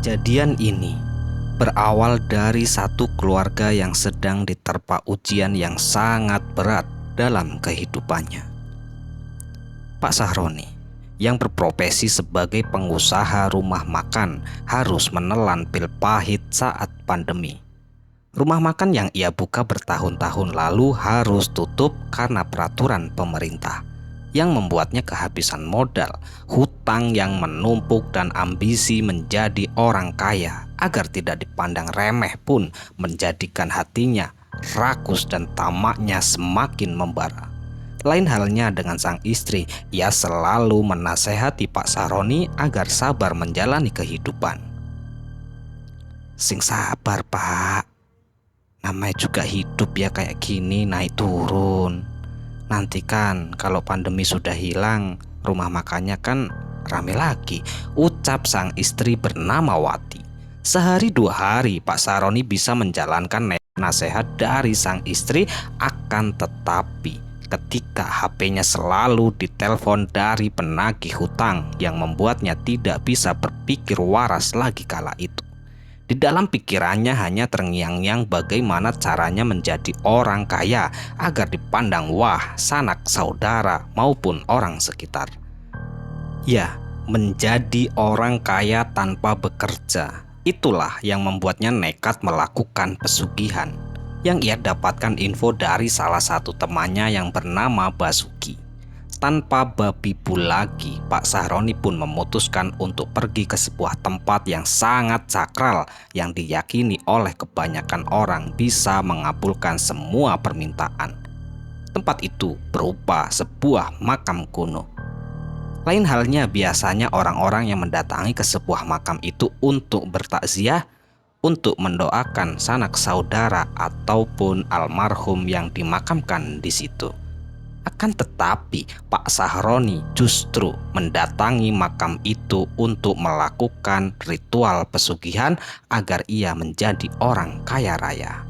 Kejadian ini berawal dari satu keluarga yang sedang diterpa ujian yang sangat berat dalam kehidupannya. Pak Sahroni yang berprofesi sebagai pengusaha rumah makan harus menelan pil pahit saat pandemi. Rumah makan yang ia buka bertahun-tahun lalu harus tutup karena peraturan pemerintah yang membuatnya kehabisan modal, hutang yang menumpuk, dan ambisi menjadi orang kaya agar tidak dipandang remeh pun menjadikan hatinya rakus dan tamaknya semakin membara. Lain halnya dengan sang istri, ia selalu menasehati Pak Sahroni agar sabar menjalani kehidupan. "Sing sabar, Pak. Namanya juga hidup ya, kayak gini naik turun. Nanti kan kalau pandemi sudah hilang, rumah makannya kan rame lagi," ucap sang istri bernama Wati. Sehari dua hari Pak Sahroni bisa menjalankan nasihat dari sang istri, akan tetapi ketika HP-nya selalu ditelepon dari penagih hutang yang membuatnya tidak bisa berpikir waras lagi kala itu. Di dalam pikirannya hanya terngiang-ngiang bagaimana caranya menjadi orang kaya agar dipandang wah sanak saudara maupun orang sekitar. Ya, menjadi orang kaya tanpa bekerja, itulah yang membuatnya nekat melakukan pesugihan. Yang ia dapatkan info dari salah satu temannya yang bernama Basuki. Tanpa babi bu lagi, Pak Sahroni pun memutuskan untuk pergi ke sebuah tempat yang sangat sakral yang diyakini oleh kebanyakan orang bisa mengabulkan semua permintaan. Tempat itu berupa sebuah makam kuno. Lain halnya biasanya orang-orang yang mendatangi ke sebuah makam itu untuk bertakziah, untuk mendoakan sanak saudara ataupun almarhum yang dimakamkan di situ. Akan tetapi Pak Sahroni justru mendatangi makam itu untuk melakukan ritual pesugihan agar ia menjadi orang kaya raya.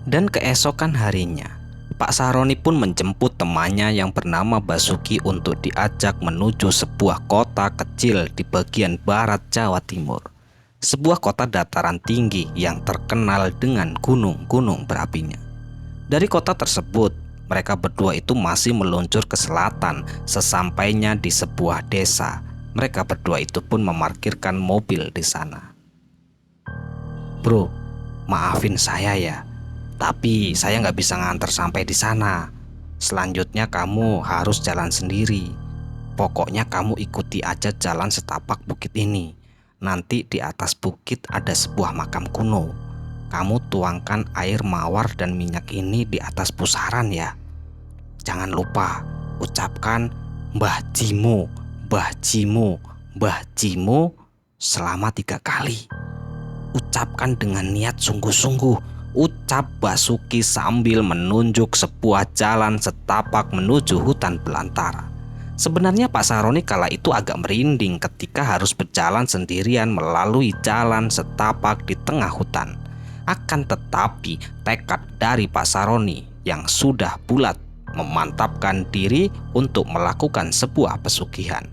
Dan keesokan harinya Pak Sahroni pun menjemput temannya yang bernama Basuki untuk diajak menuju sebuah kota kecil di bagian barat Jawa Timur. Sebuah kota dataran tinggi yang terkenal dengan gunung-gunung berapinya. Dari kota tersebut mereka berdua itu masih meluncur ke selatan. Sesampainya di sebuah desa, mereka berdua itu pun memarkirkan mobil di sana. "Bro, maafin saya ya, tapi saya nggak bisa nganter sampai di sana. Selanjutnya kamu harus jalan sendiri. Pokoknya kamu ikuti aja jalan setapak bukit ini. Nanti di atas bukit ada sebuah makam kuno. Kamu tuangkan air mawar dan minyak ini di atas pusaran ya. Jangan lupa ucapkan Mbah Jimo, Mbah Jimo, Mbah Jimo selama 3 kali. Ucapkan dengan niat sungguh-sungguh," ucap Basuki sambil menunjuk sebuah jalan setapak menuju hutan belantara. Sebenarnya Pak Sahroni kala itu agak merinding ketika harus berjalan sendirian melalui jalan setapak di tengah hutan. Akan tetapi tekad dari Pak Sahroni yang sudah bulat memantapkan diri untuk melakukan sebuah pesugihan.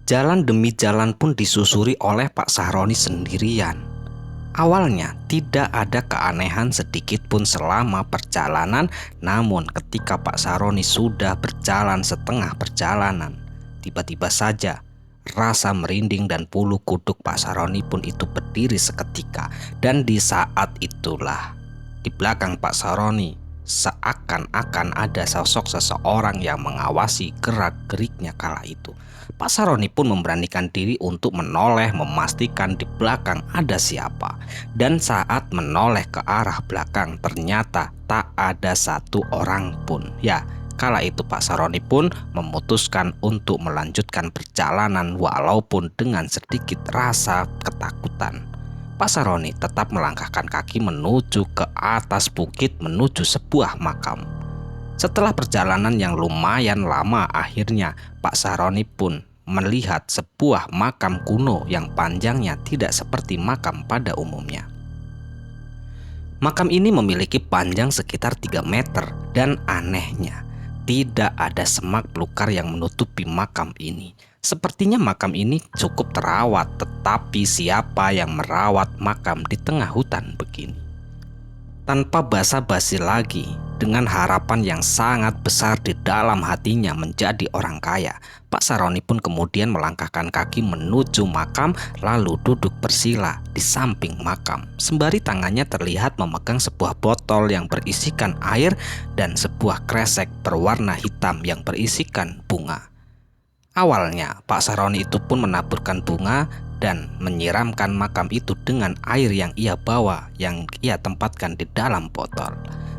Jalan demi jalan pun disusuri oleh Pak Sahroni sendirian. Awalnya tidak ada keanehan sedikit pun selama perjalanan, namun ketika Pak Sahroni sudah berjalan setengah perjalanan, tiba-tiba saja rasa merinding dan bulu kuduk Pak Sahroni pun itu berdiri seketika. Dan di saat itulah di belakang Pak Sahroni seakan-akan ada sosok seseorang yang mengawasi gerak-geriknya kala itu. Pak Sahroni pun memberanikan diri untuk menoleh memastikan di belakang ada siapa. Dan saat menoleh ke arah belakang ternyata tak ada satu orang pun. Ya, kala itu Pak Sahroni pun memutuskan untuk melanjutkan perjalanan walaupun dengan sedikit rasa ketakutan. Pak Sahroni tetap melangkahkan kaki menuju ke atas bukit menuju sebuah makam. Setelah perjalanan yang lumayan lama, akhirnya Pak Sahroni pun melihat sebuah makam kuno yang panjangnya tidak seperti makam pada umumnya. Makam ini memiliki panjang sekitar 3 meter dan anehnya tidak ada semak belukar yang menutupi makam ini. Sepertinya makam ini cukup terawat, tetapi siapa yang merawat makam di tengah hutan begini? Tanpa basa-basi lagi, dengan harapan yang sangat besar di dalam hatinya menjadi orang kaya, Pak Saroni pun kemudian melangkahkan kaki menuju makam, lalu duduk bersila di samping makam. Sembari tangannya terlihat memegang sebuah botol yang berisikan air dan sebuah kresek berwarna hitam yang berisikan bunga. Awalnya Pak Saroni itu pun menaburkan bunga dan menyiramkan makam itu dengan air yang ia bawa, yang ia tempatkan di dalam botol.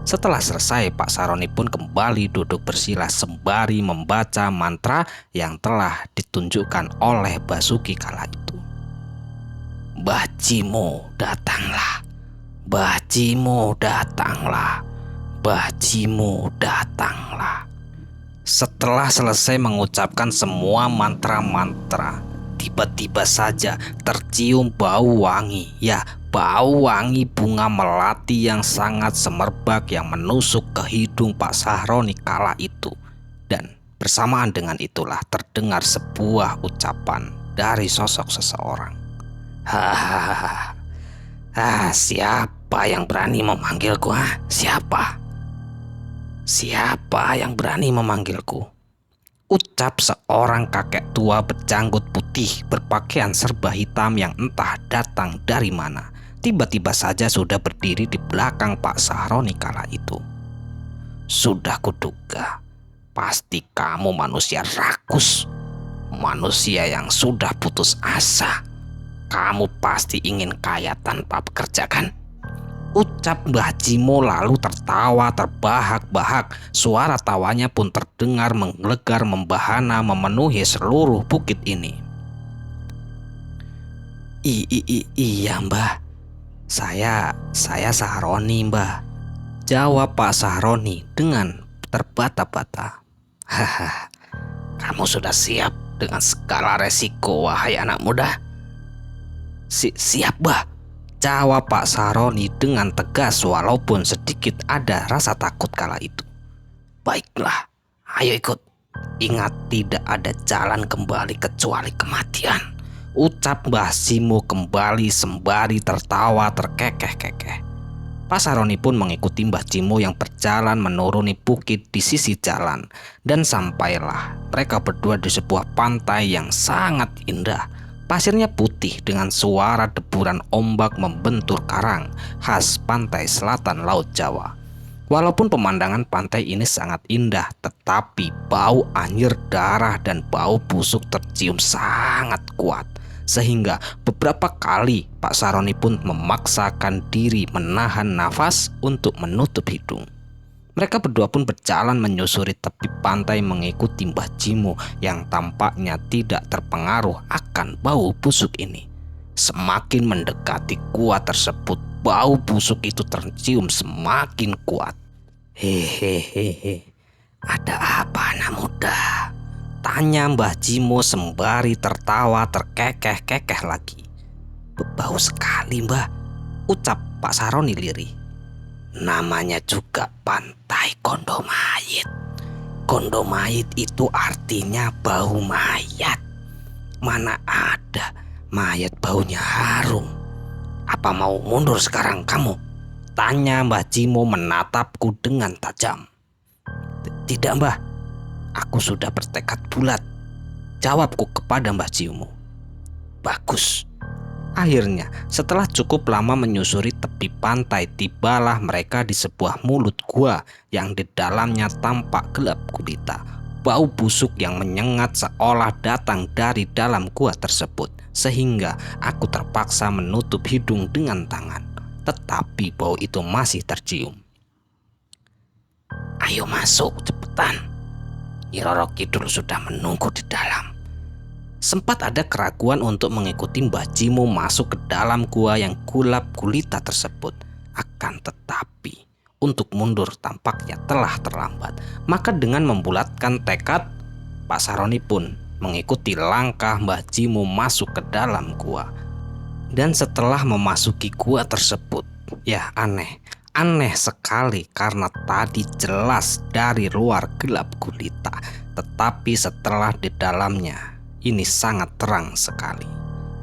Setelah selesai, Pak Saroni pun kembali duduk bersila sembari membaca mantra yang telah ditunjukkan oleh Basuki kala itu. Bajimu datanglah, bajimu datanglah, bajimu datanglah. Setelah selesai mengucapkan semua mantra-mantra, tiba-tiba saja tercium bau wangi, bau wangi bunga melati yang sangat semerbak yang menusuk ke hidung Pak Saroni kala itu. Dan bersamaan dengan itulah terdengar sebuah ucapan dari sosok seseorang. Hahaha, siapa yang berani memanggilku? Siapa? Siapa yang berani memanggilku? Ucap seorang kakek tua berjanggut putih berpakaian serba hitam yang entah datang dari mana. Tiba-tiba saja sudah berdiri di belakang Pak Saroni kala itu. Sudah kuduga, pasti kamu manusia rakus, manusia yang sudah putus asa. Kamu pasti ingin kaya tanpa bekerja, kan? Ucap Mbah Jimo lalu tertawa terbahak-bahak. Suara tawanya pun terdengar menggelegar membahana memenuhi seluruh bukit ini. Iya Mbah, saya Saroni Mbah, jawab Pak Saroni dengan terbata-bata. Haha, kamu sudah siap dengan segala resiko, wahai anak muda? Siap Mbah, jawab Pak Saroni dengan tegas walaupun sedikit ada rasa takut kala itu. Baiklah, ayo ikut. Ingat, tidak ada jalan kembali kecuali kematian, ucap Mbah Jimo kembali sembari tertawa terkekeh-kekeh. Pak Saroni pun mengikuti Mbah Jimo yang berjalan menuruni bukit di sisi jalan. Dan sampailah mereka berdua di sebuah pantai yang sangat indah. Pasirnya putih dengan suara deburan ombak membentur karang khas pantai selatan Laut Jawa. Walaupun pemandangan pantai ini sangat indah, tetapi bau anyir darah dan bau busuk tercium sangat kuat. Sehingga beberapa kali Pak Saroni pun memaksakan diri menahan nafas untuk menutup hidung. Mereka berdua pun berjalan menyusuri tepi pantai mengikuti Mbah Jimo yang tampaknya tidak terpengaruh akan bau busuk ini. Semakin mendekati gua tersebut, bau busuk itu tercium semakin kuat. Hehehe, ada apa anak muda? Tanya Mbah Jimo sembari tertawa terkekeh-kekeh lagi. Bau sekali Mbah, ucap Pak Saroni lirih. Namanya juga pantai Kondomayit. Kondomayit itu artinya bau mayat. Mana ada mayat baunya harum. Apa mau mundur sekarang kamu? Tanya Mbah Jimo menatapku dengan tajam. Tidak Mbah, aku sudah bertekad bulat, jawabku kepada Mbah Jimo. Bagus. Akhirnya, setelah cukup lama menyusuri tepi pantai, tibalah mereka di sebuah mulut gua yang di dalamnya tampak gelap gulita. Bau busuk yang menyengat seolah datang dari dalam gua tersebut, sehingga aku terpaksa menutup hidung dengan tangan. Tetapi bau itu masih tercium. Ayo masuk, cepetan. Nyi Roro Kidul sudah menunggu di dalam. Sempat ada keraguan untuk mengikuti Mbah Jimo masuk ke dalam gua yang gelap gulita tersebut. Akan tetapi, untuk mundur tampaknya telah terlambat. Maka dengan membulatkan tekad, Pak Saroni pun mengikuti langkah Mbah Jimo masuk ke dalam gua. Dan setelah memasuki gua tersebut, ya aneh sekali karena tadi jelas dari luar gelap gulita. Tetapi setelah di dalamnya, ini sangat terang sekali.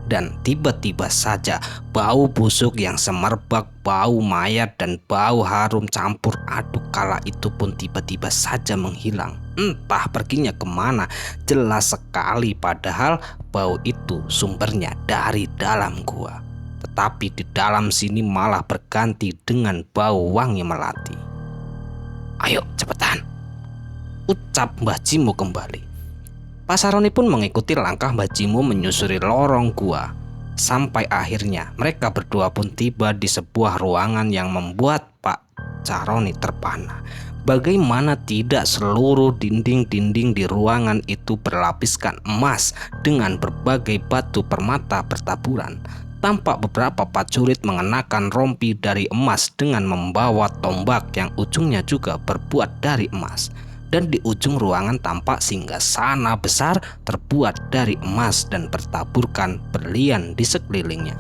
Dan tiba-tiba saja bau busuk yang semerbak, bau mayat dan bau harum campur aduk kala itu pun tiba-tiba saja menghilang. Entah perginya kemana, jelas sekali padahal bau itu sumbernya dari dalam gua. Tetapi di dalam sini malah berganti dengan bau wangi melati. "Ayo cepetan," ucap Mbah Jimo kembali. Pak Saroni pun mengikuti langkah Mbah Jimo menyusuri lorong gua. Sampai akhirnya mereka berdua pun tiba di sebuah ruangan yang membuat Pak Saroni terpana. Bagaimana tidak, seluruh dinding-dinding di ruangan itu berlapiskan emas dengan berbagai batu permata bertaburan. Tampak beberapa prajurit mengenakan rompi dari emas dengan membawa tombak yang ujungnya juga berbuat dari emas. Dan di ujung ruangan tampak singgasana besar terbuat dari emas dan bertaburkan berlian di sekelilingnya.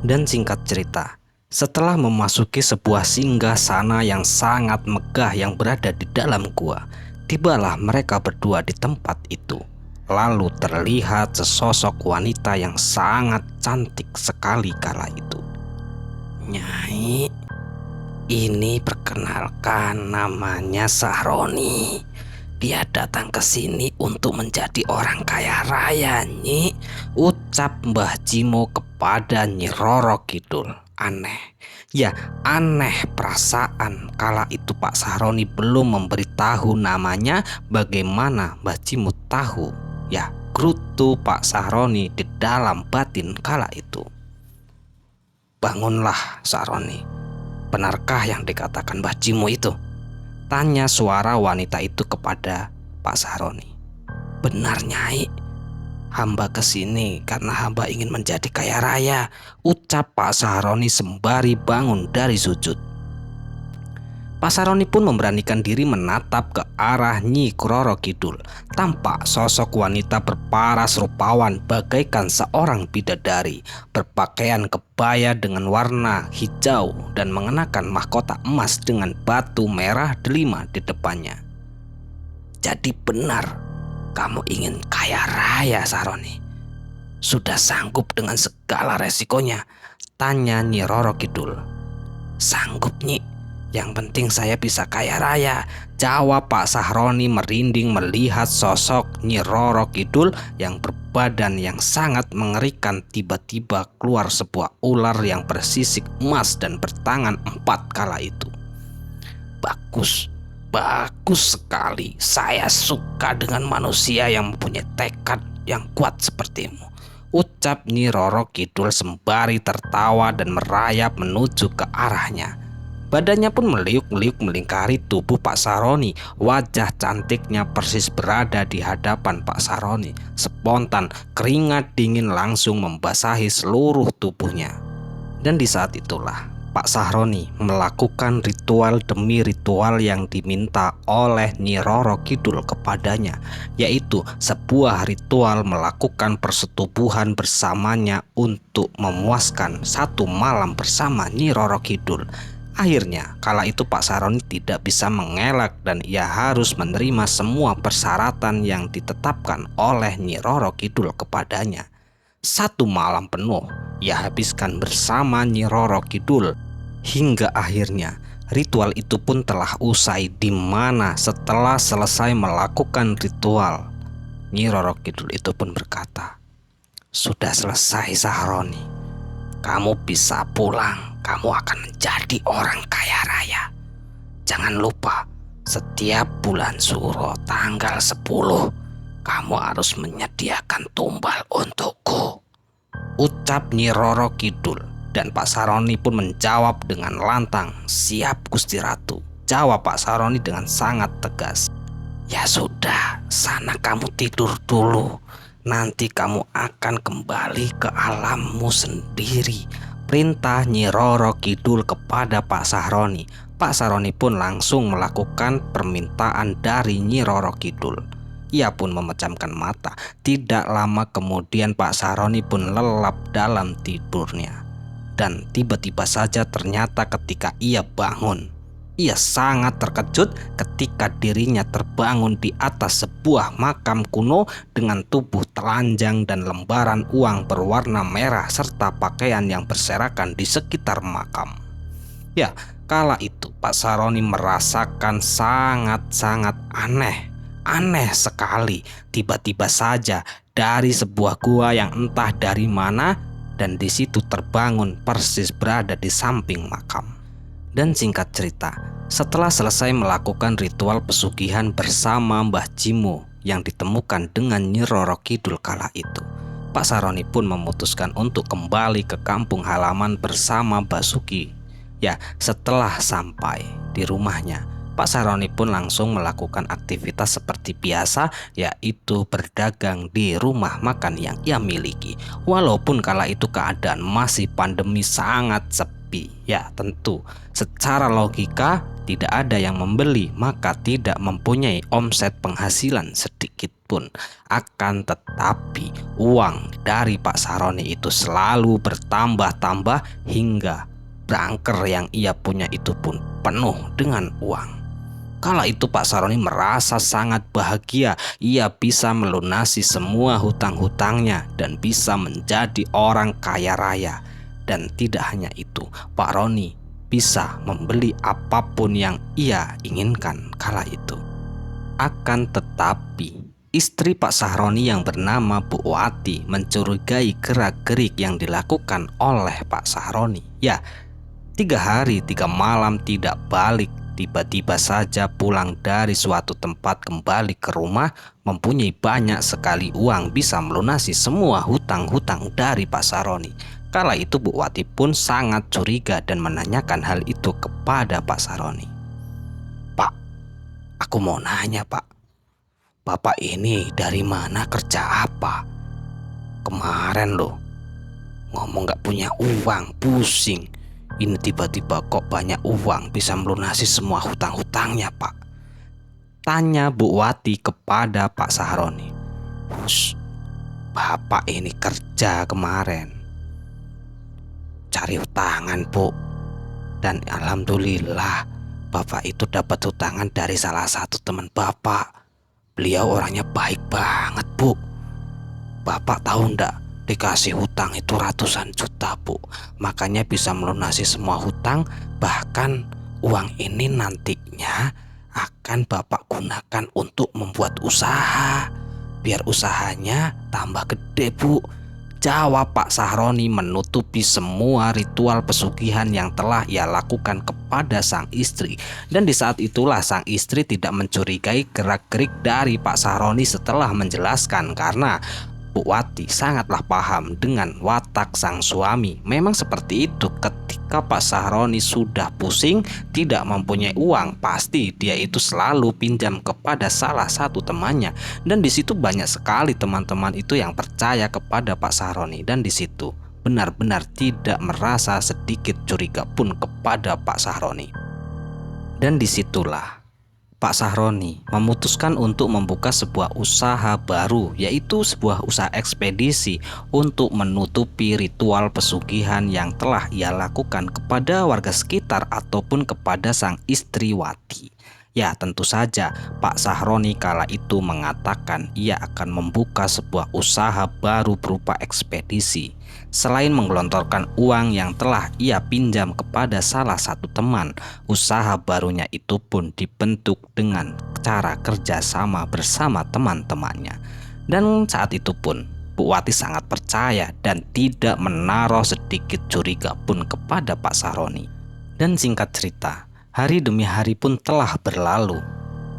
Dan singkat cerita, setelah memasuki sebuah singgasana yang sangat megah yang berada di dalam gua, tibalah mereka berdua di tempat itu. Lalu terlihat sesosok wanita yang sangat cantik sekali kala itu. "Nyai, ini perkenalkan, namanya Sahroni. Dia datang ke sini untuk menjadi orang kaya raya, Nyi," ucap Mbah Jimo kepada Nyi Roro Kidul. Aneh, ya aneh perasaan kala itu Pak Sahroni belum memberitahu namanya. Bagaimana Mbah Jimo tahu? Ya, gerutu Pak Sahroni di dalam batin kala itu. "Bangunlah Sahroni. Benarkah yang dikatakan Mbah Jimo itu?" tanya suara wanita itu kepada Pak Sahroni. "Benar, Nyai. Hamba kesini karena hamba ingin menjadi kaya raya," ucap Pak Sahroni sembari bangun dari sujud. Pak Sahroni pun memberanikan diri menatap ke arah Nyi Roro Kidul. Tampak sosok wanita berparas rupawan bagaikan seorang bidadari, berpakaian kebaya dengan warna hijau dan mengenakan mahkota emas dengan batu merah delima di depannya. "Jadi benar, kamu ingin kaya raya, Sahroni? Sudah sanggup dengan segala resikonya?" tanya Nyi Roro Kidul. "Sanggup, Nyi. Yang penting saya bisa kaya raya," jawab Pak Sahroni merinding melihat sosok Nyi Roro Kidul yang berbadan yang sangat mengerikan. Tiba-tiba keluar sebuah ular yang bersisik emas dan bertangan 4 kala itu. Bagus sekali. Saya suka dengan manusia yang mempunyai tekad yang kuat sepertimu," ucap Nyi Roro Kidul sembari tertawa dan merayap menuju ke arahnya. Badannya pun meliuk-liuk melingkari tubuh Pak Sahroni. Wajah cantiknya persis berada di hadapan Pak Sahroni. Spontan keringat dingin langsung membasahi seluruh tubuhnya. Dan di saat itulah Pak Sahroni melakukan ritual demi ritual yang diminta oleh Nyi Roro Kidul kepadanya, yaitu sebuah ritual melakukan persetubuhan bersamanya untuk memuaskan satu malam bersama Nyi Roro Kidul. Akhirnya kala itu Pak Sahroni tidak bisa mengelak dan ia harus menerima semua persyaratan yang ditetapkan oleh Nyi Roro Kidul kepadanya. 1 malam penuh ia habiskan bersama Nyi Roro Kidul hingga akhirnya ritual itu pun telah usai, di mana setelah selesai melakukan ritual, Nyi Roro Kidul itu pun berkata, "Sudah selesai, Sahroni. Kamu bisa pulang. Kamu akan menjadi orang kaya raya. Jangan lupa, setiap bulan Suro tanggal 10 kamu harus menyediakan tumbal untukku," ucap Nyi Roro Kidul. Dan Pak Sahroni pun menjawab dengan lantang, "Siap Gusti Ratu," jawab Pak Sahroni dengan sangat tegas. "Ya sudah, sana kamu tidur dulu. Nanti kamu akan kembali ke alammu sendiri," perintah Nyi Roro Kidul kepada Pak Sahroni. Pak Sahroni pun langsung melakukan permintaan dari Nyi Roro Kidul. Ia pun memejamkan mata. Tidak lama kemudian Pak Sahroni pun lelap dalam tidurnya. Dan tiba-tiba saja ternyata ketika ia bangun, Ia sangat terkejut ketika dirinya terbangun di atas sebuah makam kuno dengan tubuh telanjang dan lembaran uang berwarna merah serta pakaian yang berserakan di sekitar makam. Ya, kala itu Pak Saroni merasakan sangat-sangat aneh. Aneh sekali, tiba-tiba saja dari sebuah gua yang entah dari mana dan di situ terbangun persis berada di samping makam. Dan singkat cerita, setelah selesai melakukan ritual pesugihan bersama Mbah Jimo yang ditemukan dengan Nyi Roro Kidul kala itu, Pak Saroni pun memutuskan untuk kembali ke kampung halaman bersama Basuki. Ya, setelah sampai di rumahnya, Pak Saroni pun langsung melakukan aktivitas seperti biasa, yaitu berdagang di rumah makan yang ia miliki. Walaupun kala itu keadaan masih pandemi sangat sepi, ya tentu secara logika tidak ada yang membeli, maka tidak mempunyai omset penghasilan sedikit pun. Akan tetapi uang dari Pak Saroni itu selalu bertambah-tambah hingga branker yang ia punya itu pun penuh dengan uang. Kala itu Pak Saroni merasa sangat bahagia, ia bisa melunasi semua hutang-hutangnya dan bisa menjadi orang kaya raya. Dan tidak hanya itu, Pak Roni bisa membeli apapun yang ia inginkan kala itu. Akan tetapi, istri Pak Sahroni yang bernama Bu Wati mencurigai gerak-gerik yang dilakukan oleh Pak Sahroni. Ya, 3 hari 3 malam tidak balik, tiba-tiba saja pulang dari suatu tempat kembali ke rumah, mempunyai banyak sekali uang, bisa melunasi semua hutang-hutang dari Pak Sahroni. Kala itu Bu Wati pun sangat curiga dan menanyakan hal itu kepada Pak Sahroni. "Pak, aku mau nanya Pak, Bapak ini dari mana, kerja apa? Kemarin loh ngomong gak punya uang, pusing. Ini tiba-tiba kok banyak uang, bisa melunasi semua hutang-hutangnya Pak," tanya Bu Wati kepada Pak Sahroni. "Bapak ini kerja kemarin cari hutangan Bu, dan alhamdulillah Bapak itu dapat hutangan dari salah satu teman Bapak. Beliau orangnya baik banget Bu. Bapak tahu ndak, dikasih hutang itu ratusan juta Bu, makanya bisa melunasi semua hutang. Bahkan uang ini nantinya akan Bapak gunakan untuk membuat usaha, biar usahanya tambah gede Bu," jawab Pak Sahroni menutupi semua ritual pesugihan yang telah ia lakukan kepada sang istri. Dan di saat itulah sang istri tidak mencurigai gerak-gerik dari Pak Sahroni setelah menjelaskan, karena Bu Wati sangatlah paham dengan watak sang suami. Memang seperti itu, ketika Pak Sahroni sudah pusing, tidak mempunyai uang, pasti dia itu selalu pinjam kepada salah satu temannya. Dan di situ banyak sekali teman-teman itu yang percaya kepada Pak Sahroni, dan di situ benar-benar tidak merasa sedikit curiga pun kepada Pak Sahroni. Dan disitulah Pak Sahroni memutuskan untuk membuka sebuah usaha baru, yaitu sebuah usaha ekspedisi untuk menutupi ritual pesugihan yang telah ia lakukan kepada warga sekitar ataupun kepada sang istri Wati. Ya, tentu saja Pak Sahroni kala itu mengatakan ia akan membuka sebuah usaha baru berupa ekspedisi. Selain menggelontorkan uang yang telah ia pinjam kepada salah satu teman, usaha barunya itu pun dibentuk dengan cara kerjasama bersama teman-temannya. Dan saat itu pun Bu Wati sangat percaya dan tidak menaruh sedikit curiga pun kepada Pak Sahroni. Dan singkat cerita, hari demi hari pun telah berlalu,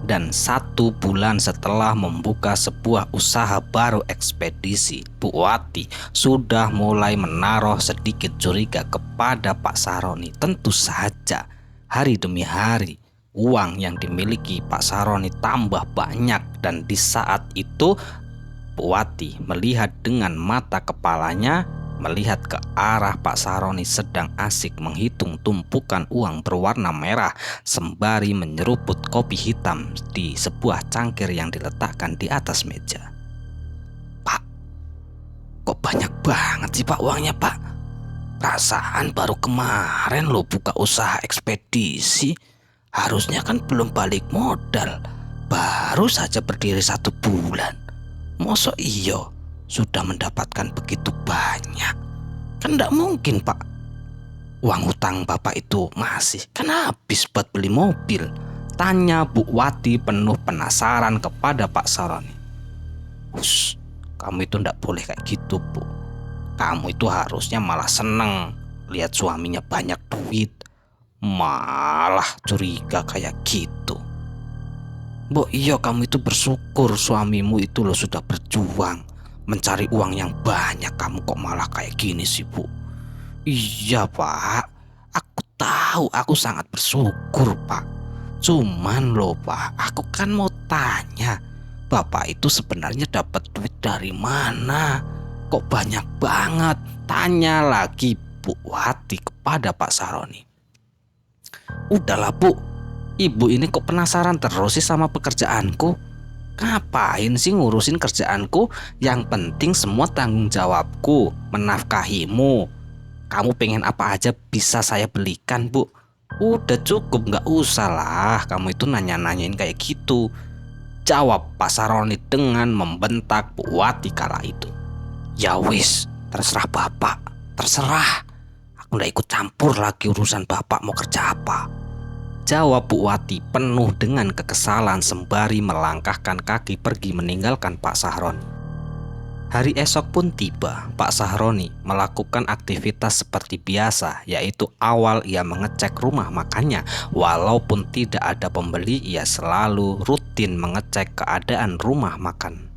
dan 1 bulan setelah membuka sebuah usaha baru ekspedisi, Bu Wati sudah mulai menaruh sedikit curiga kepada Pak Sahroni. Tentu saja hari demi hari uang yang dimiliki Pak Sahroni tambah banyak, dan di saat itu Bu Wati melihat dengan mata kepalanya, melihat ke arah Pak Sahroni sedang asik menghitung tumpukan uang berwarna merah sembari menyeruput kopi hitam di sebuah cangkir yang diletakkan di atas meja. "Pak, kok banyak banget sih Pak uangnya Pak? Perasaan baru kemarin lo buka usaha ekspedisi, Harusnya kan belum balik modal, baru saja berdiri 1 bulan. Mosok iyo sudah mendapatkan begitu banyak? Kan tidak mungkin, Pak. Uang hutang Bapak itu masih kan habis buat beli mobil. Tanya Bu Wati penuh penasaran kepada Pak Saroni. Hush, kamu itu tidak boleh kayak gitu, Bu. Kamu itu harusnya malah seneng lihat suaminya banyak duit, malah curiga kayak gitu. Mbok iya, kamu itu bersyukur suamimu itu loh sudah berjuang mencari uang yang banyak. Kamu kok malah kayak gini sih, Bu? Iya, Pak, aku tahu, aku sangat bersyukur, Pak. Cuman loh, Pak, aku kan mau tanya, Bapak itu sebenarnya dapat duit dari mana? Kok banyak banget? Tanya lagi Bu Wati kepada Pak Saroni. Udahlah, Bu, Ibu ini kok penasaran terus sih sama pekerjaanku? Ngapain sih ngurusin kerjaanku? Yang penting semua tanggung jawabku menafkahimu. Kamu pengen apa aja bisa saya belikan, Bu. Udah cukup, gak usah lah kamu itu nanya-nanyain kayak gitu, jawab Pak Saroni dengan membentak Bu Wati kala itu. Ya wis, terserah Bapak, terserah. Aku gak ikut campur lagi urusan Bapak mau kerja apa, jawab Bu Wati penuh dengan kekesalan sembari melangkahkan kaki pergi meninggalkan Pak Sahroni. Hari esok pun tiba. Pak Sahroni melakukan aktivitas seperti biasa, yaitu awal ia mengecek rumah makannya. Walaupun tidak ada pembeli, ia selalu rutin mengecek keadaan rumah makan.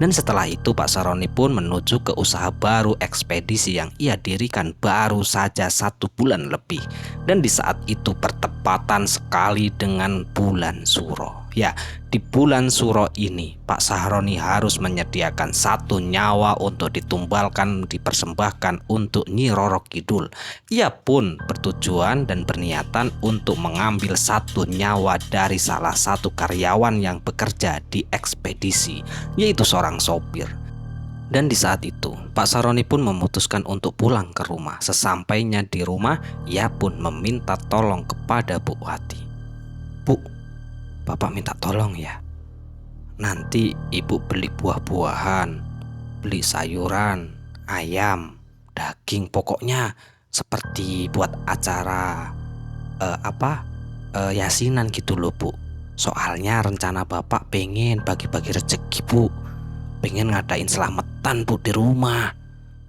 Dan setelah itu Pak Saroni pun menuju ke usaha baru ekspedisi yang ia dirikan baru saja 1 bulan lebih. Dan di saat itu bertepatan sekali dengan bulan Suro. Ya, di bulan Suro ini Pak Saroni harus menyediakan 1 nyawa untuk ditumbalkan, dipersembahkan untuk Nyi Roro Kidul. Ia pun bertujuan dan berniatan untuk mengambil 1 nyawa dari salah satu karyawan yang bekerja di ekspedisi, yaitu seorang sopir. Dan di saat itu Pak Saroni pun memutuskan untuk pulang ke rumah. Sesampainya di rumah, ia pun meminta tolong kepada Bu Wati. Bu, Bapak minta tolong ya, nanti Ibu beli buah-buahan, beli sayuran, ayam, daging, pokoknya seperti buat acara yasinan gitu loh, Bu. Soalnya rencana Bapak pengen bagi-bagi rezeki, Bu. Pengen ngadain selamatan, Bu, di rumah,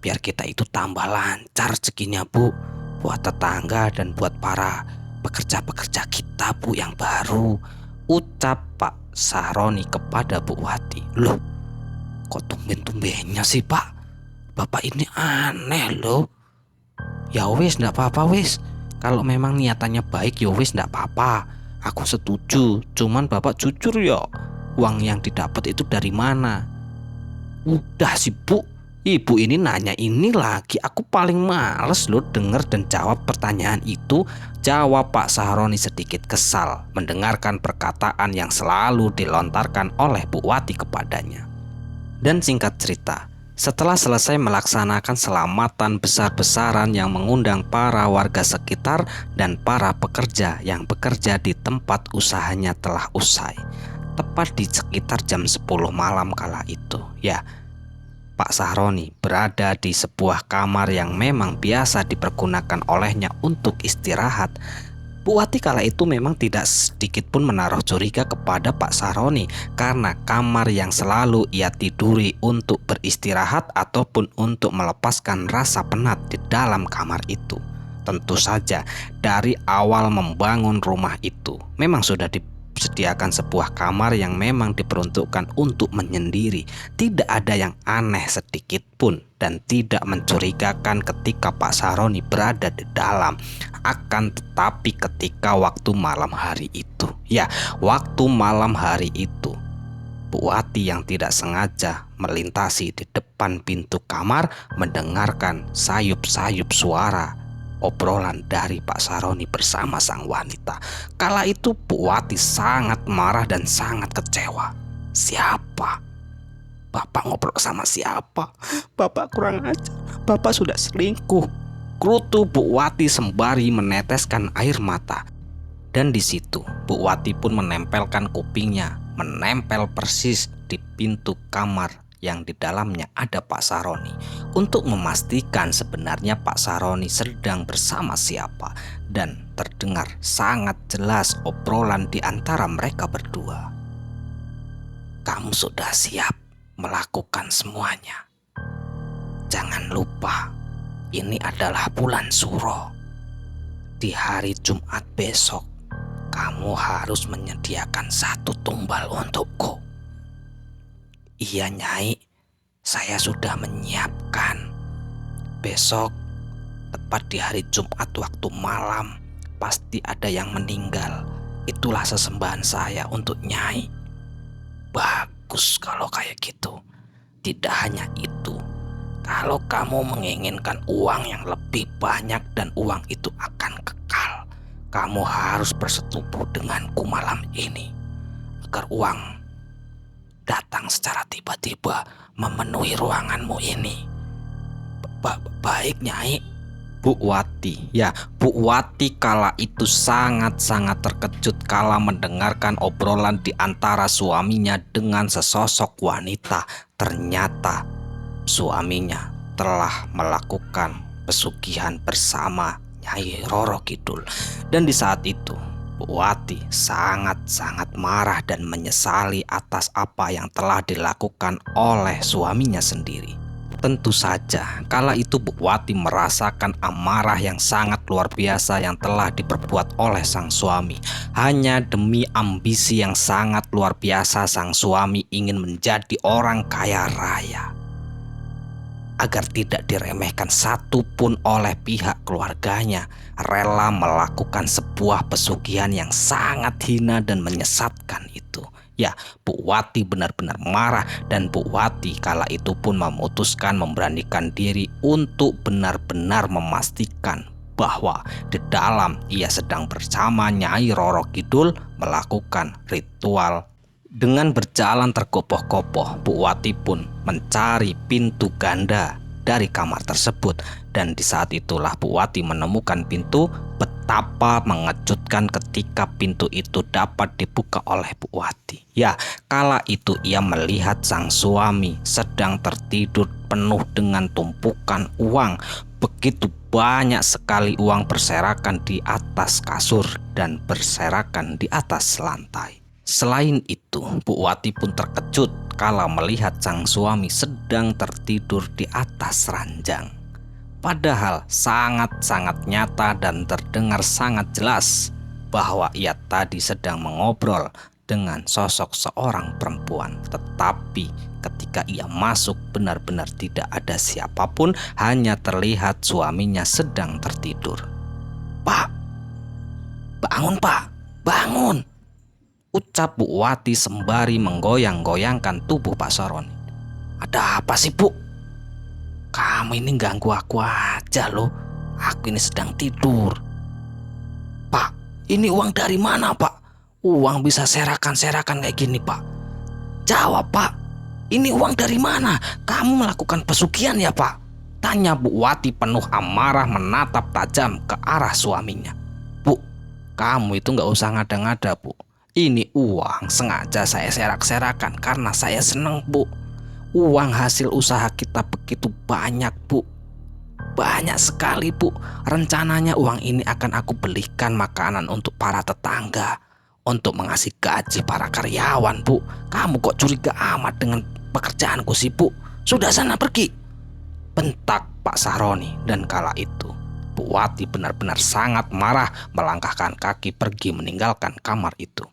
biar kita itu tambah lancar rezekinya, Bu, buat tetangga dan buat para pekerja-pekerja kita, Bu, yang baru, ucap Pak Saroni kepada Bu Wati. Loh, kok tumben-tumbennya sih, Pak? Bapak ini aneh loh. Ya wis, ndak apa-apa wis. Kalau memang niatannya baik ya wis, ndak apa-apa. Aku setuju. Cuman Bapak jujur ya, uang yang didapat itu dari mana? Udah sih, Bu, Ibu ini nanya ini lagi. Aku paling males loh denger dan jawab pertanyaan itu, jawab Pak Saroni sedikit kesal mendengarkan perkataan yang selalu dilontarkan oleh Bu Wati kepadanya. Dan singkat cerita, setelah selesai melaksanakan selamatan besar-besaran yang mengundang para warga sekitar dan para pekerja yang bekerja di tempat usahanya telah usai, tepat di sekitar jam 10 malam kala itu, ya, Pak Saroni berada di sebuah kamar yang memang biasa dipergunakan olehnya untuk istirahat. Bu Wati kala itu memang tidak sedikit pun menaruh curiga kepada Pak Saroni, karena kamar yang selalu ia tiduri untuk beristirahat ataupun untuk melepaskan rasa penat di dalam kamar itu. Tentu saja dari awal membangun rumah itu memang sudah disediakan sebuah kamar yang memang diperuntukkan untuk menyendiri. Tidak ada yang aneh sedikit pun dan tidak mencurigakan ketika Pak Saroni berada di dalam. Akan tetapi ketika waktu malam hari itu, ya, waktu malam hari itu, Bu Wati yang tidak sengaja melintasi di depan pintu kamar mendengarkan sayup-sayup suara obrolan dari Pak Saroni bersama sang wanita. Kala itu Bu Wati sangat marah dan sangat kecewa. Siapa? Bapak ngobrol sama siapa? Bapak kurang ajar. Bapak sudah selingkuh, gerutu Bu Wati sembari meneteskan air mata. Dan di situ Bu Wati pun menempelkan kupingnya, menempel persis di pintu kamar yang di dalamnya ada Pak Sahroni, untuk memastikan sebenarnya Pak Sahroni sedang bersama siapa. Dan terdengar sangat jelas obrolan di antara mereka berdua. "Kamu sudah siap melakukan semuanya? Jangan lupa, ini adalah bulan Suro. Di hari Jumat besok, kamu harus menyediakan 1 tumbal untukku." "Iya Nyai, saya sudah menyiapkan. Besok, tepat di hari Jumat waktu malam, pasti ada yang meninggal. Itulah sesembahan saya untuk Nyai." "Bagus kalau kayak gitu. Tidak hanya itu, kalau kamu menginginkan uang yang lebih banyak dan uang itu akan kekal, kamu harus bersetubuh denganku malam ini, agar uang datang secara tiba-tiba memenuhi ruanganmu ini." "Baik Nyai." Bu Wati kala itu sangat-sangat terkejut kala mendengarkan obrolan di antara suaminya dengan sesosok wanita. Ternyata suaminya telah melakukan pesugihan bersama Nyai Roro Kidul. Dan di saat itu Bu Wati sangat-sangat marah dan menyesali atas apa yang telah dilakukan oleh suaminya sendiri. Tentu saja kala itu Bu Wati merasakan amarah yang sangat luar biasa yang telah diperbuat oleh sang suami. Hanya demi ambisi yang sangat luar biasa, sang suami ingin menjadi orang kaya raya. Agar tidak diremehkan satupun oleh pihak keluarganya, rela melakukan sebuah pesugihan yang sangat hina dan menyesatkan itu. Ya, Bu Wati benar-benar marah, dan Bu Wati kala itu pun memutuskan memberanikan diri untuk benar-benar memastikan bahwa di dalam ia sedang bersama Nyai Roro Kidul melakukan ritual. Dengan berjalan tergopoh-gopoh, Bu Wati pun mencari pintu ganda dari kamar tersebut. Dan di saat itulah Bu Wati menemukan pintu. Betapa mengejutkan ketika pintu itu dapat dibuka oleh Bu Wati. Ya, kala itu ia melihat sang suami sedang tertidur penuh dengan tumpukan uang. Begitu banyak sekali uang berserakan di atas kasur dan berserakan di atas lantai. Selain itu, Bu Wati pun terkejut kala melihat sang suami sedang tertidur di atas ranjang. Padahal sangat-sangat nyata dan terdengar sangat jelas bahwa ia tadi sedang mengobrol dengan sosok seorang perempuan. Tetapi ketika ia masuk, benar-benar tidak ada siapapun, hanya terlihat suaminya sedang tertidur. "Pak, bangun Pak, bangun!" ucap Bu Wati sembari menggoyang-goyangkan tubuh Pak Sahroni. "Ada apa sih Bu? Kamu ini ganggu aku aja loh. Aku ini sedang tidur." "Pak, ini uang dari mana Pak? Uang bisa serakan-serakan kayak gini Pak. Jawab Pak, ini uang dari mana? Kamu melakukan pesugihan ya Pak?" tanya Bu Wati penuh amarah menatap tajam ke arah suaminya. "Bu, kamu itu gak usah ngada-ngada Bu. Ini uang sengaja saya serak-serakan karena saya seneng Bu. Uang hasil usaha kita begitu banyak Bu. Banyak sekali Bu. Rencananya uang ini akan aku belikan makanan untuk para tetangga, untuk mengasih gaji para karyawan Bu. Kamu kok curiga amat dengan pekerjaanku sih Bu? Sudah sana pergi!" bentak Pak Sahroni. Dan kala itu Bu Wati benar-benar sangat marah, melangkahkan kaki pergi meninggalkan kamar itu.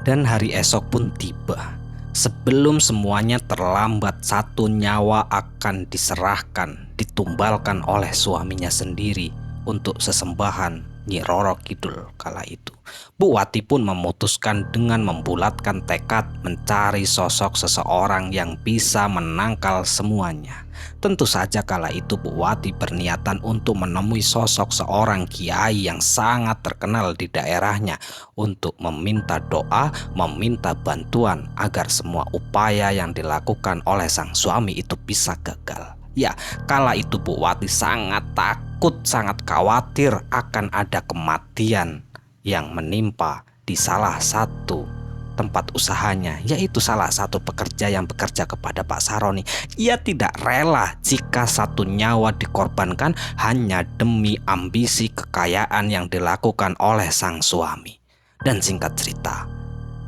Dan hari esok pun tiba. Sebelum semuanya terlambat, 1 nyawa akan diserahkan, ditumbalkan oleh suaminya sendiri untuk sesembahan Nyi Roro Kidul kala itu. Bu Wati pun memutuskan dengan membulatkan tekad mencari sosok seseorang yang bisa menangkal semuanya. Tentu saja kala itu Bu Wati berniatan untuk menemui sosok seorang kiai yang sangat terkenal di daerahnya untuk meminta doa, meminta bantuan agar semua upaya yang dilakukan oleh sang suami itu bisa gagal. Ya, kala itu Bu Wati sangat takut, sangat khawatir akan ada kematian yang menimpa di salah satu tempat usahanya, yaitu salah satu pekerja yang bekerja kepada Pak Sahroni. Ia tidak rela jika satu nyawa dikorbankan hanya demi ambisi kekayaan yang dilakukan oleh sang suami. Dan singkat cerita,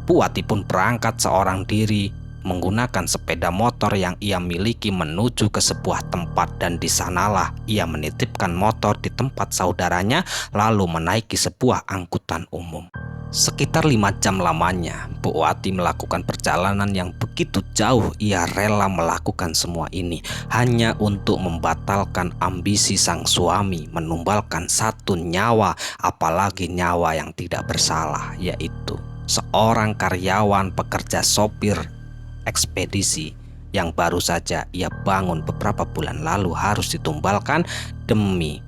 Bu Wati pun berangkat seorang diri menggunakan sepeda motor yang ia miliki menuju ke sebuah tempat, dan di sanalah ia menitipkan motor di tempat saudaranya lalu menaiki sebuah angkutan umum. Sekitar 5 jam lamanya, Bu Wati melakukan perjalanan yang begitu jauh. Ia rela melakukan semua ini hanya untuk membatalkan ambisi sang suami menumbalkan satu nyawa, apalagi nyawa yang tidak bersalah, yaitu seorang karyawan pekerja sopir ekspedisi yang baru saja ia bangun beberapa bulan lalu harus ditumbalkan demi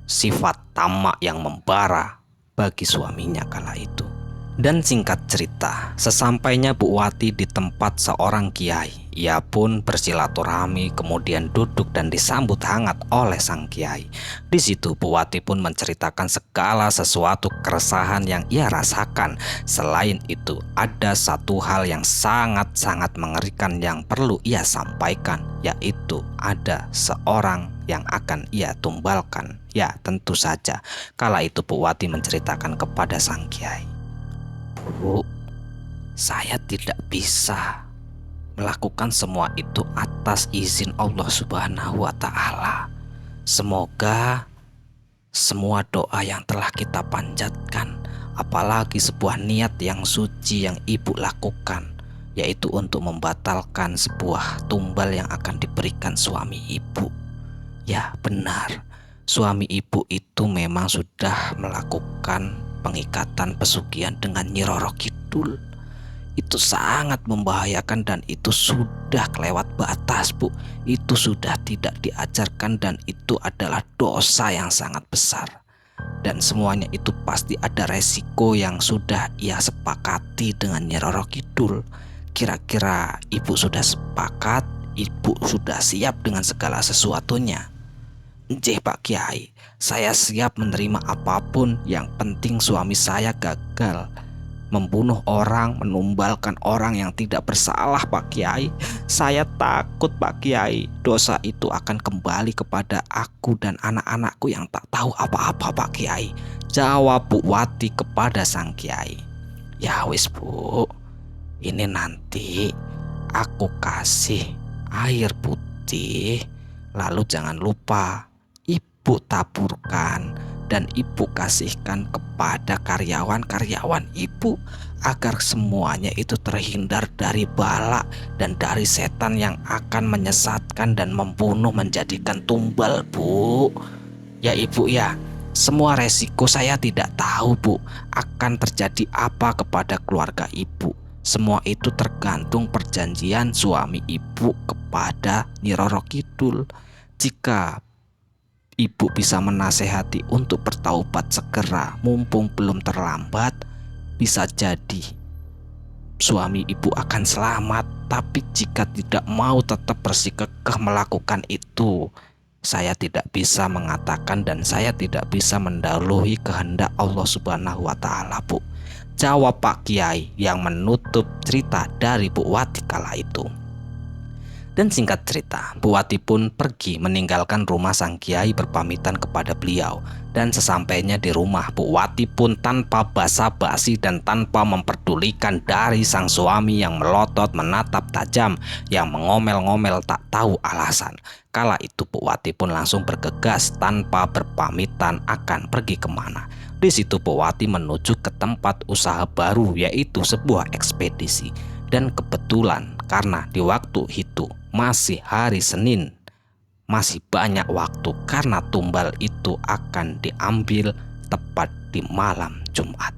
sifat tamak yang membara bagi suaminya kala itu. Dan singkat cerita, sesampainya Bu Wati di tempat seorang kiai, ia pun bersilaturahmi, kemudian duduk dan disambut hangat oleh sang kiai. Di situ Bu Wati pun menceritakan segala sesuatu keresahan yang ia rasakan. Selain itu, ada satu hal yang sangat-sangat mengerikan yang perlu ia sampaikan, yaitu ada seorang yang akan ia tumbalkan. Ya, tentu saja kala itu Bu Wati menceritakan kepada sang kiai, "Bu, saya tidak bisa melakukan semua itu atas izin Allah Subhanahu wa Ta'ala. Semoga semua doa yang telah kita panjatkan, apalagi sebuah niat yang suci yang ibu lakukan, yaitu untuk membatalkan sebuah tumbal yang akan diberikan suami ibu. Ya benar, suami ibu itu memang sudah melakukan pengikatan pesugihan dengan Nyi Roro Kidul. Itu sangat membahayakan dan itu sudah kelewat batas, Bu. Itu sudah tidak diajarkan dan itu adalah dosa yang sangat besar. Dan semuanya itu pasti ada resiko yang sudah ia sepakati dengan Nyi Roro Kidul. Kira-kira ibu sudah sepakat, ibu sudah siap dengan segala sesuatunya?" "Nggih Pak Kiai, saya siap menerima apapun, yang penting suami saya gagal membunuh orang, menumbalkan orang yang tidak bersalah Pak Kiai. Saya takut Pak Kiai, dosa itu akan kembali kepada aku dan anak-anakku yang tak tahu apa-apa Pak Kiai," jawab Bu Wati kepada sang kiai. "Ya wis Bu, ini nanti aku kasih air putih, lalu jangan lupa ibu taburkan dan ibu kasihkan kepada karyawan-karyawan ibu agar semuanya itu terhindar dari bala dan dari setan yang akan menyesatkan dan membunuh menjadikan tumbal Bu. Ya ibu ya, semua resiko saya tidak tahu Bu akan terjadi apa kepada keluarga ibu. Semua itu tergantung perjanjian suami ibu kepada Nyi Roro Kidul. Jika ibu bisa menasehati untuk bertaubat segera mumpung belum terlambat, bisa jadi suami ibu akan selamat. Tapi jika tidak mau tetap bersikukuh melakukan itu, saya tidak bisa mengatakan dan saya tidak bisa mendahului kehendak Allah Subhanahu wa Ta'ala Bu, jawab Pak Kiai yang menutup cerita dari Bu Wati kala itu. Dan singkat cerita, Bu Wati pun pergi meninggalkan rumah sang kiai berpamitan kepada beliau. Dan sesampainya di rumah, Bu Wati pun tanpa basa-basi dan tanpa memperdulikan dari sang suami yang melotot menatap tajam, yang mengomel-ngomel tak tahu alasan. Kala itu Bu Wati pun langsung bergegas tanpa berpamitan akan pergi kemana. Di situ Bu Wati menuju ke tempat usaha baru, yaitu sebuah ekspedisi. Dan kebetulan karena di waktu itu masih hari Senin, masih banyak waktu karena tumbal itu akan diambil tepat di malam Jumat.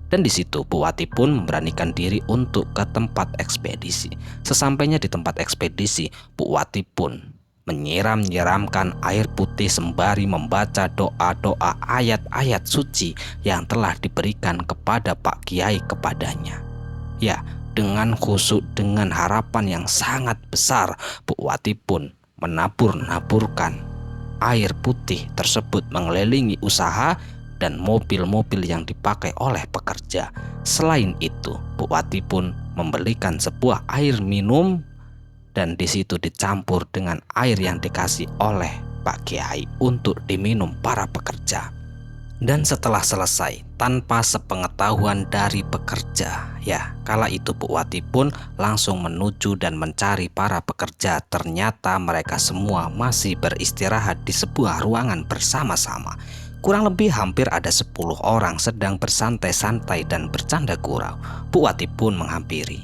Dan di situ Bu Wati pun memberanikan diri untuk ke tempat ekspedisi. Sesampainya di tempat ekspedisi, Bu Wati pun menyiramkan air putih sembari membaca doa-doa ayat-ayat suci yang telah diberikan kepada Pak Kiai kepadanya. Ya, dengan khusyuk, dengan harapan yang sangat besar, Bu Wati pun menaburkan air putih tersebut mengelilingi usaha dan mobil-mobil yang dipakai oleh pekerja. Selain itu, Bu Wati pun membelikan sebuah air minum dan di situ dicampur dengan air yang dikasih oleh Pak Kiai untuk diminum para pekerja. Dan setelah selesai, tanpa sepengetahuan dari pekerja, kala itu Bu Wati pun langsung menuju dan mencari para pekerja. Ternyata mereka semua masih beristirahat di sebuah ruangan bersama-sama. Kurang lebih hampir ada 10 orang sedang bersantai-santai dan bercanda gurau. Bu Wati pun menghampiri.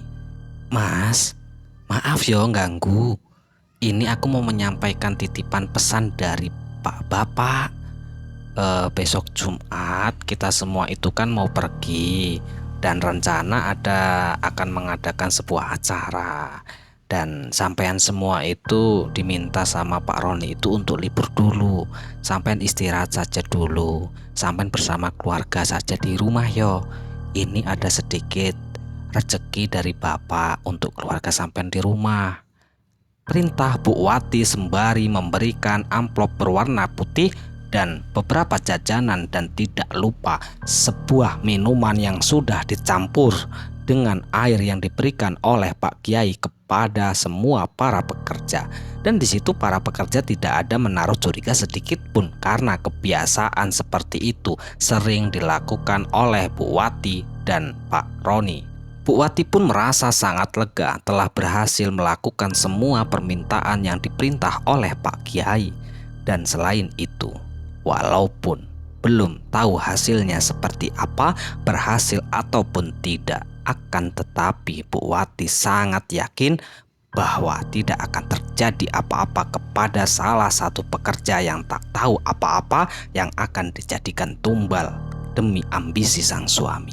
"Mas, maaf yo ganggu. Ini aku mau menyampaikan titipan pesan dari Pak Bapak. Besok Jumat kita semua itu kan mau pergi dan rencana akan mengadakan sebuah acara. Dan sampean semua itu diminta sama Pak Roni itu untuk libur dulu. Sampean istirahat saja dulu. Sampean bersama keluarga saja di rumah yo. Ini ada sedikit rezeki dari Bapak untuk keluarga sampean di rumah," perintah Bu Wati sembari memberikan amplop berwarna putih dan beberapa jajanan, dan tidak lupa sebuah minuman yang sudah dicampur dengan air yang diberikan oleh Pak Kiai kepada semua para pekerja. Dan di situ para pekerja tidak ada menaruh curiga sedikit pun karena kebiasaan seperti itu sering dilakukan oleh Bu Wati dan Pak Roni. Bu Wati pun merasa sangat lega telah berhasil melakukan semua permintaan yang diperintah oleh Pak Kiai. Dan selain itu, walaupun belum tahu hasilnya seperti apa, berhasil ataupun tidak, akan tetapi Bu Wati sangat yakin bahwa tidak akan terjadi apa-apa kepada salah satu pekerja yang tak tahu apa-apa yang akan dijadikan tumbal demi ambisi sang suami.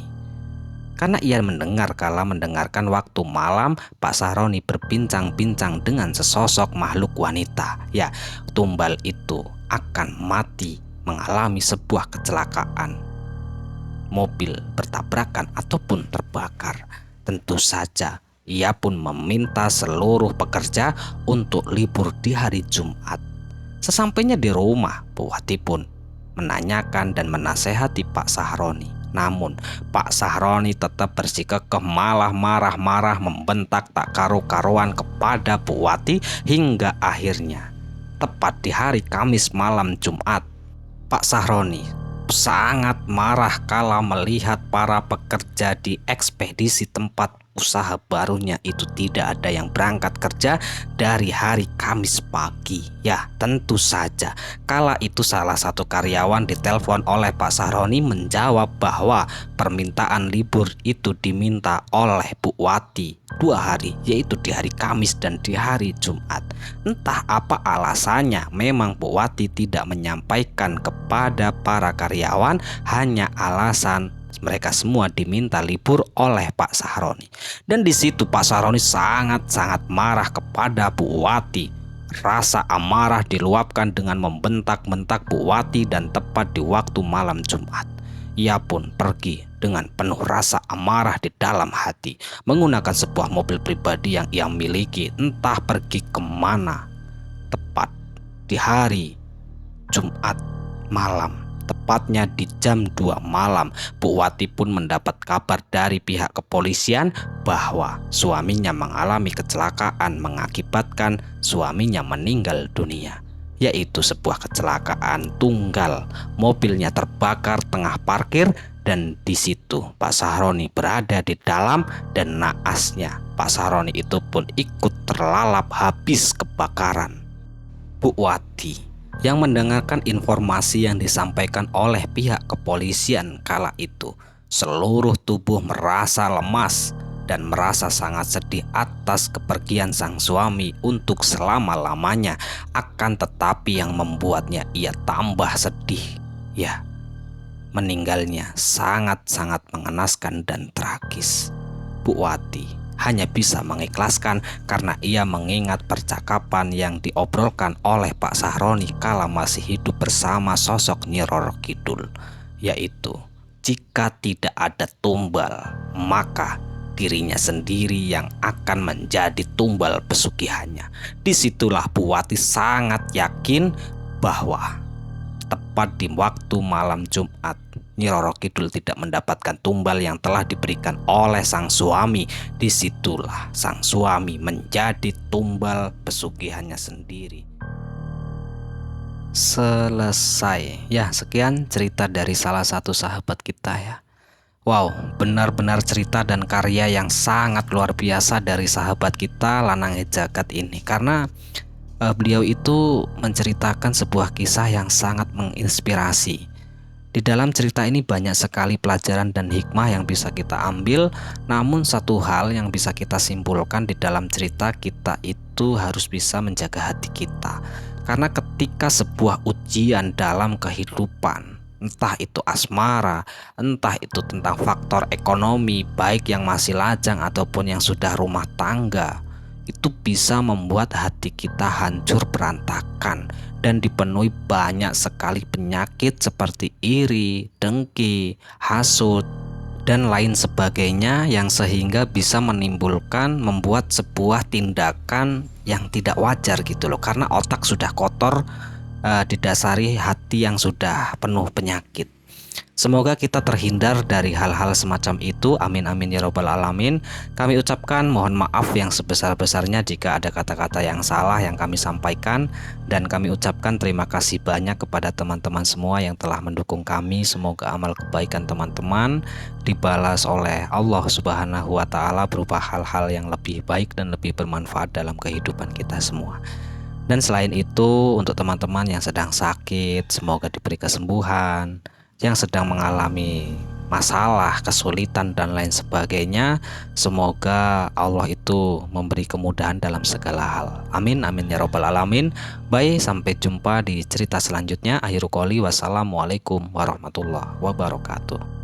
Karena ia mendengarkan waktu malam Pak Sahroni berbincang-bincang dengan sesosok makhluk wanita. Tumbal itu akan mati mengalami sebuah kecelakaan, mobil bertabrakan ataupun terbakar. Tentu saja ia pun meminta seluruh pekerja untuk libur di hari Jumat. Sesampainya di rumah, Bu Wati pun menanyakan dan menasehati Pak Sahroni. Namun Pak Sahroni tetap bersikukuh malah marah-marah membentak tak karu-karuan kepada Bu Wati hingga akhirnya tepat di hari Kamis malam Jumat, Pak Sahroni sangat marah kala melihat para pekerja di ekspedisi tempat usaha barunya itu tidak ada yang berangkat kerja dari hari Kamis pagi. Tentu saja kala itu salah satu karyawan ditelepon oleh Pak Sahroni menjawab bahwa permintaan libur itu diminta oleh Bu Wati 2 hari, yaitu di hari Kamis dan di hari Jumat. Entah apa alasannya, memang Bu Wati tidak menyampaikan kepada para karyawan, hanya alasan mereka semua diminta libur oleh Pak Sahroni. Dan di situ Pak Sahroni sangat-sangat marah kepada Bu Wati. Rasa amarah diluapkan dengan membentak-bentak Bu Wati dan tepat di waktu malam Jumat, ia pun pergi dengan penuh rasa amarah di dalam hati menggunakan sebuah mobil pribadi yang ia miliki, entah pergi kemana. Tepat di hari Jumat malam, tepatnya di jam 2 malam, Bu Wati pun mendapat kabar dari pihak kepolisian bahwa suaminya mengalami kecelakaan mengakibatkan suaminya meninggal dunia, yaitu sebuah kecelakaan tunggal. Mobilnya terbakar tengah parkir dan di situ Pak Sahroni berada di dalam dan naasnya Pak Sahroni itu pun ikut terlalap habis kebakaran. Bu Wati yang mendengarkan informasi yang disampaikan oleh pihak kepolisian kala itu, seluruh tubuh merasa lemas dan merasa sangat sedih atas kepergian sang suami untuk selama-lamanya. Akan tetapi yang membuatnya ia tambah sedih, meninggalnya sangat-sangat mengenaskan dan tragis. Bu Wati hanya bisa mengikhlaskan karena ia mengingat percakapan yang diobrolkan oleh Pak Sahroni kala masih hidup bersama sosok Nyi Roro Kidul, yaitu jika tidak ada tumbal maka dirinya sendiri yang akan menjadi tumbal pesugihannya. Disitulah Bu Wati sangat yakin bahwa tepat di waktu malam Jumat Nyi Roro Kidul tidak mendapatkan tumbal yang telah diberikan oleh sang suami, disitulah sang suami menjadi tumbal pesugihannya sendiri. Selesai. Ya, sekian cerita dari salah satu sahabat kita ya. Wow, benar-benar cerita dan karya yang sangat luar biasa dari sahabat kita Lanang Jagat ini. Karena beliau itu menceritakan sebuah kisah yang sangat menginspirasi. Di dalam cerita ini banyak sekali pelajaran dan hikmah yang bisa kita ambil. Namun satu hal yang bisa kita simpulkan di dalam cerita, kita itu harus bisa menjaga hati kita. Karena ketika sebuah ujian dalam kehidupan, entah itu asmara, entah itu tentang faktor ekonomi, baik yang masih lajang ataupun yang sudah rumah tangga, itu bisa membuat hati kita hancur berantakan dan dipenuhi banyak sekali penyakit seperti iri, dengki, hasut, dan lain sebagainya, yang sehingga bisa membuat sebuah tindakan yang tidak wajar gitu loh, karena otak sudah kotor, didasari hati yang sudah penuh penyakit. Semoga kita terhindar dari hal-hal semacam itu. Amin amin ya robbal alamin. Kami ucapkan mohon maaf yang sebesar-besarnya jika ada kata-kata yang salah yang kami sampaikan, dan kami ucapkan terima kasih banyak kepada teman-teman semua yang telah mendukung kami. Semoga amal kebaikan teman-teman dibalas oleh Allah Subhanahu wa Ta'ala berupa hal-hal yang lebih baik dan lebih bermanfaat dalam kehidupan kita semua. Dan selain itu, untuk teman-teman yang sedang sakit, semoga diberi kesembuhan. Yang sedang mengalami masalah, kesulitan, dan lain sebagainya, semoga Allah itu memberi kemudahan dalam segala hal. Amin amin ya robbal alamin. Baik, sampai jumpa di cerita selanjutnya. Akhirul qouli, wassalamualaikum warahmatullahi wabarakatuh.